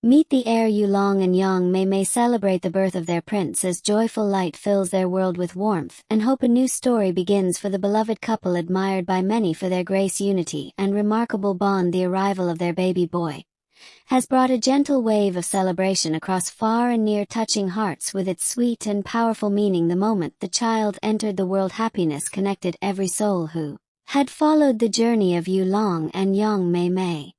Meet the heir Yulong and young Mei Mei celebrate the birth of their prince as joyful light fills their world with warmth and hope. A new story begins for the beloved couple admired by many for their grace, unity, and remarkable bond. The arrival of their baby boy has brought a gentle wave of celebration across far and near, touching hearts with its sweet and powerful meaning. The moment the child entered the world, happiness connected every soul who had followed the journey of Yulong and young Mei Mei.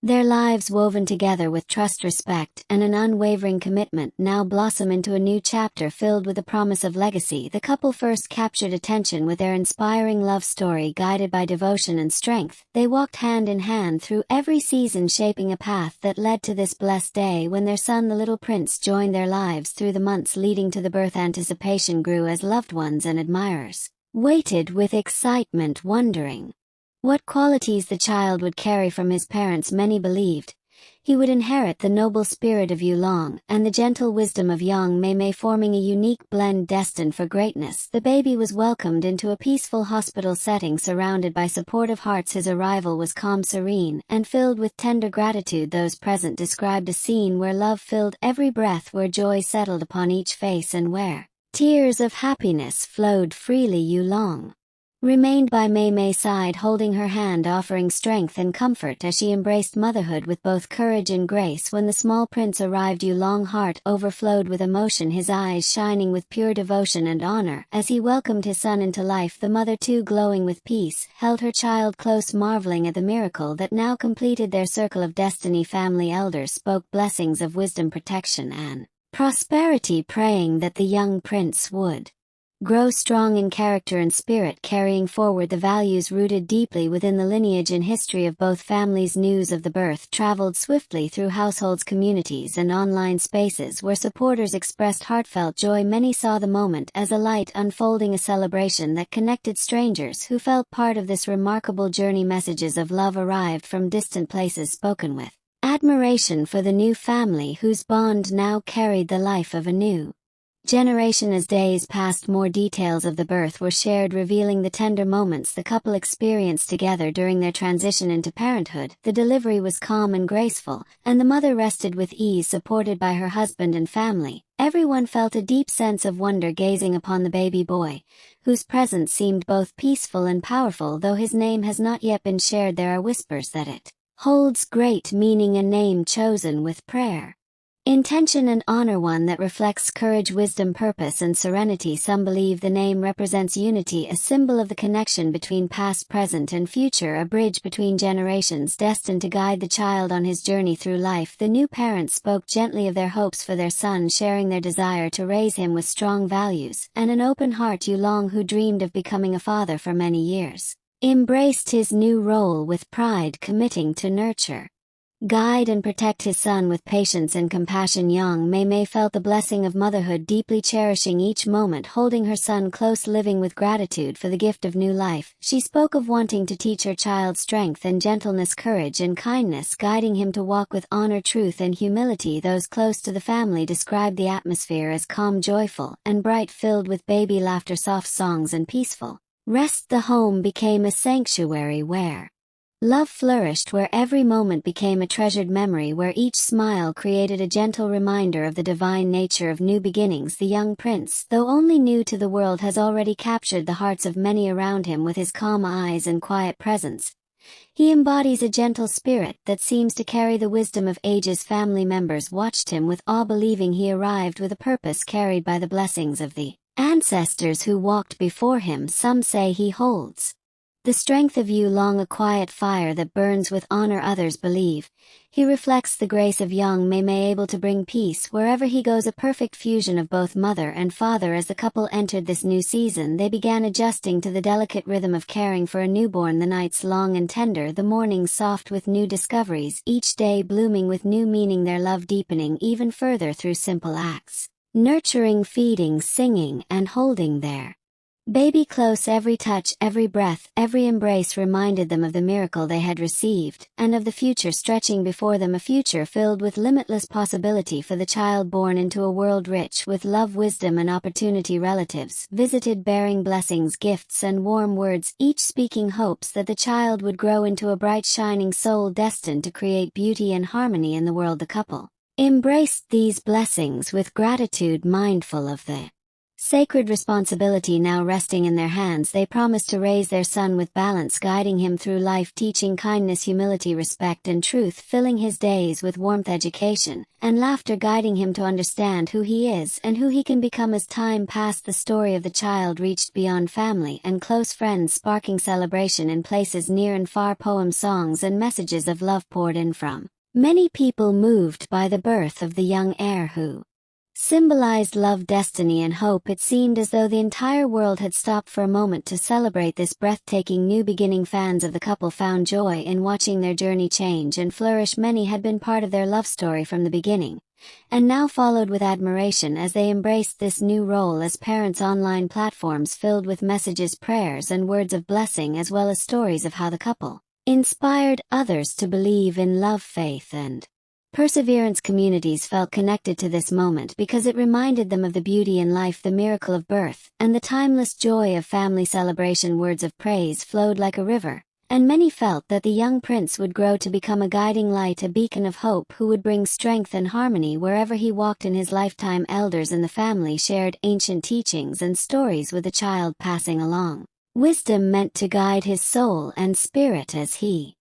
Their lives woven together with trust, respect, and an unwavering commitment now blossom into a new chapter filled with the promise of legacy. The couple first captured attention with their inspiring love story. Guided by devotion and strength, they walked hand in hand through every season, shaping a path that led to this blessed day when their son, the little prince, joined their lives. Through the months leading to the birth, anticipation grew as loved ones and admirers waited with excitement, wondering what qualities the child would carry from his parents. Many believed he would inherit the noble spirit of Yulong and the gentle wisdom of young Mei Mei, forming a unique blend destined for greatness. The baby was welcomed into a peaceful hospital setting, surrounded by supportive hearts. His arrival was calm, serene, and filled with tender gratitude. Those present described a scene where love filled every breath, where joy settled upon each face, and where tears of happiness flowed freely. Yulong remained by Mei Mei's side, holding her hand, offering strength and comfort as she embraced motherhood with both courage and grace. When the small prince arrived, Yulong's heart overflowed with emotion, his eyes shining with pure devotion and honor as he welcomed his son into life. The mother, too, glowing with peace, held her child close, marveling at the miracle that now completed their circle of destiny. Family elders spoke blessings of wisdom, protection, and prosperity, praying that the young prince would grow strong in character and spirit, carrying forward the values rooted deeply within the lineage and history of both families. News of the birth traveled swiftly through households, communities, and online spaces where supporters expressed heartfelt joy. Many saw the moment as a light unfolding, a celebration that connected strangers who felt part of this remarkable journey. Messages of love arrived from distant places, spoken with admiration for the new family whose bond now carried the life of a new generation. As days passed, more details of the birth were shared, revealing the tender moments the couple experienced together during their transition into parenthood. The delivery was calm and graceful, and the mother rested with ease, supported by her husband and family. Everyone felt a deep sense of wonder gazing upon the baby boy, whose presence seemed both peaceful and powerful. Though his name has not yet been shared, there are whispers that it holds great meaning, a name chosen with prayer, intention, and honor, one that reflects courage, wisdom, purpose, and serenity. Some believe the name represents unity, a symbol of the connection between past, present, and future, a bridge between generations destined to guide the child on his journey through life. The new parents spoke gently of their hopes for their son, sharing their desire to raise him with strong values and an open heart. Yulong, who dreamed of becoming a father for many years, embraced his new role with pride, committing to nurture, guide, and protect his son with patience and compassion. Young Mei Mei felt the blessing of motherhood, deeply cherishing each moment, holding her son close, living with gratitude for the gift of new life. She spoke of wanting to teach her child strength and gentleness, courage and kindness, guiding him to walk with honor, truth, and humility. Those close to the family described the atmosphere as calm, joyful, and bright, filled with baby laughter, soft songs, and peaceful rest. The home became a sanctuary where love flourished, where every moment became a treasured memory, where each smile created a gentle reminder of the divine nature of new beginnings. The young prince, though only new to the world, has already captured the hearts of many around him with his calm eyes and quiet presence. He embodies a gentle spirit that seems to carry the wisdom of ages. Family members watched him with awe, believing he arrived with a purpose, carried by the blessings of the ancestors who walked before him. Some say he holds the strength of Yulong, a quiet fire that burns with honor. Others believe he reflects the grace of young Mei Mei, able to bring peace wherever he goes, a perfect fusion of both mother and father. As the couple entered this new season, they began adjusting to the delicate rhythm of caring for a newborn. The nights long and tender, the mornings soft with new discoveries, each day blooming with new meaning, their love deepening even further through simple acts, nurturing, feeding, singing, and holding their baby close. Every touch, every breath, every embrace reminded them of the miracle they had received, and of the future stretching before them, a future filled with limitless possibility for the child born into a world rich with love, wisdom, and opportunity. Relatives visited, bearing blessings, gifts, and warm words, each speaking hopes that the child would grow into a bright, shining soul destined to create beauty and harmony in the world. The couple embraced these blessings with gratitude, mindful of the sacred responsibility now resting in their hands. They promised to raise their son with balance, guiding him through life, teaching kindness, humility, respect, and truth, filling his days with warmth, education, and laughter, guiding him to understand who he is and who he can become as time passed. The story of the child reached beyond family and close friends, sparking celebration in places near and far. Poems, songs, and messages of love poured in from many people moved by the birth of the young heir who symbolized love, destiny, and hope. It seemed as though the entire world had stopped for a moment to celebrate this breathtaking new beginning. Fans of the couple found joy in watching their journey change and flourish. Many had been part of their love story from the beginning, and now followed with admiration as they embraced this new role as parents. Online platforms filled with messages, prayers, and words of blessing, as well as stories of how the couple inspired others to believe in love, faith, and perseverance. Communities felt connected to this moment because it reminded them of the beauty in life, the miracle of birth, and the timeless joy of family celebration. Words of praise flowed like a river, and many felt that the young prince would grow to become a guiding light, a beacon of hope who would bring strength and harmony wherever he walked in his lifetime. Elders in the family shared ancient teachings and stories with the child, passing along wisdom meant to guide his soul and spirit as he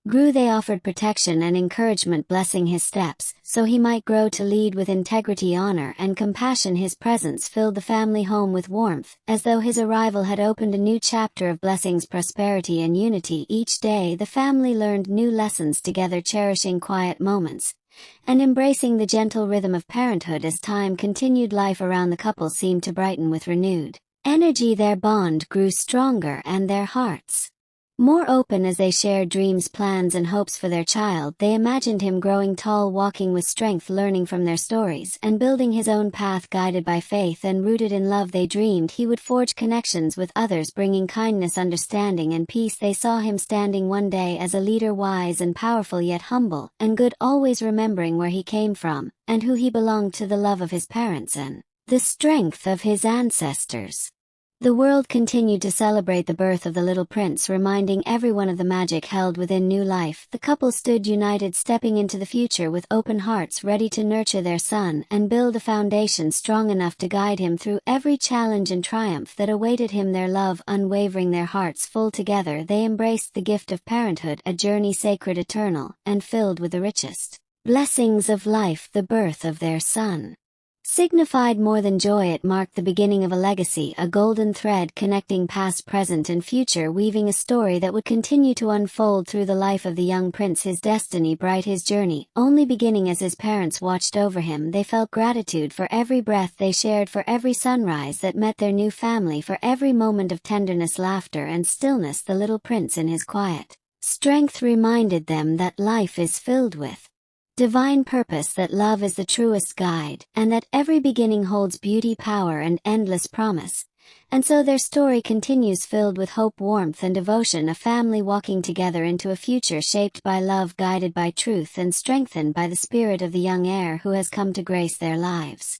grew. They offered protection and encouragement, blessing his steps so he might grow to lead with integrity, honor, and compassion. His presence filled the family home with warmth, as though his arrival had opened a new chapter of blessings, prosperity, and unity. Each day the family learned new lessons together, cherishing quiet moments and embracing the gentle rhythm of parenthood. As time continued, life around the couple seemed to brighten with renewed energy. Their bond grew stronger and their hearts more open as they shared dreams, plans, and hopes for their child. They imagined him growing tall, walking with strength, learning from their stories, and building his own path, guided by faith and rooted in love. They dreamed he would forge connections with others, bringing kindness, understanding, and peace. They saw him standing one day as a leader, wise and powerful, yet humble and good, always remembering where he came from and who he belonged to, the love of his parents and the strength of his ancestors. The world continued to celebrate the birth of the little prince, reminding everyone of the magic held within new life. The couple stood united, stepping into the future with open hearts, ready to nurture their son and build a foundation strong enough to guide him through every challenge and triumph that awaited him. Their love unwavering, their hearts full together, they embraced the gift of parenthood, a journey sacred, eternal, and filled with the richest blessings of life. The birth of their son signified more than joy. It marked the beginning of a legacy, a golden thread connecting past, present, and future, weaving a story that would continue to unfold through the life of the young prince. His destiny bright, his journey only beginning. As his parents watched over him, they felt gratitude for every breath they shared, for every sunrise that met their new family, for every moment of tenderness, laughter, and stillness. The little prince in his quiet strength reminded them that life is filled with divine purpose, that love is the truest guide, and that every beginning holds beauty, power, and endless promise. And so their story continues, filled with hope, warmth, and devotion, a family walking together into a future shaped by love, guided by truth, and strengthened by the spirit of the young heir who has come to grace their lives.